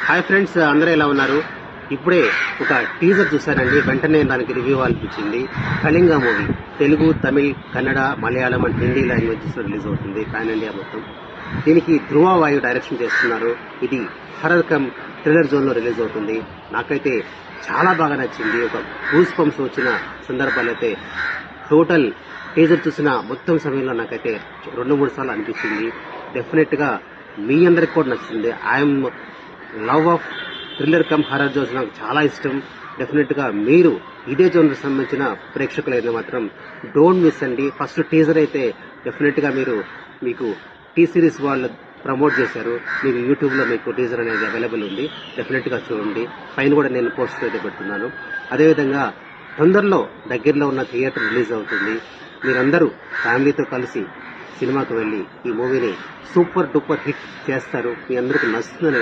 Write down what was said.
Hi friends, అందరూ ఎలా ఉన్నారు? ఇప్పుడే ఒక టీజర్ చూశానండి. వెంటనే దానికి రివ్యూ అనిపించింది. Kalinga movie Telugu, Tamil, Kannada, Malayalam and Hindi languages లో రిలీజ్ అవుతుంది. పాన్ ఇండియా మొత్తం. దీనికి ధ్రువ వాయు డైరెక్షన్ చేస్తున్నారు. ఇది హర్రర్ కమ్ థ్రిల్లర్ జోన్ లో రిలీజ్ అవుతుంది. నాకైతే చాలా బాగా నచ్చింది. ఒక గూస్ పంప్స్ వచ్చిన సందర్భాలు అయితే టోటల్ టీజర్ చూసిన మొత్తం సమయంలో నాకైతే 2-3 సార్లు అనిపించింది. డెఫినెట్ గా మీ అందరికి కూడా నచ్చింది. I'm love of thriller come horror zones నాకు చాలా ఇష్టం. డెఫినెట్ గా మీరు ఇదే జోన్ సంబంధించిన ప్రేక్షకులైతే మాత్రం డోంట్ మిస్ అండి. ఫస్ట్ టీజర్ అయితే డెఫినెట్ గా మీకు టీ సిరీస్ వాళ్ళు ప్రమోట్ చేశారు. మీకు యూట్యూబ్ లో మీకు టీజర్ అనేది అవైలబుల్ ఉంది. డెఫినెట్ గా చూడండి. పైన కూడా నేను పోస్ట్ అయితే పెడుతున్నాను. అదేవిధంగా తొందరలో దగ్గరలో ఉన్న థియేటర్ రిలీజ్ అవుతుంది. మీరందరూ ఫ్యామిలీతో కలిసి సినిమాకు వెళ్లి ఈ మూవీని సూపర్ డూపర్ హిట్ చేస్తారు. మీ అందరికీ నచ్చుతుందని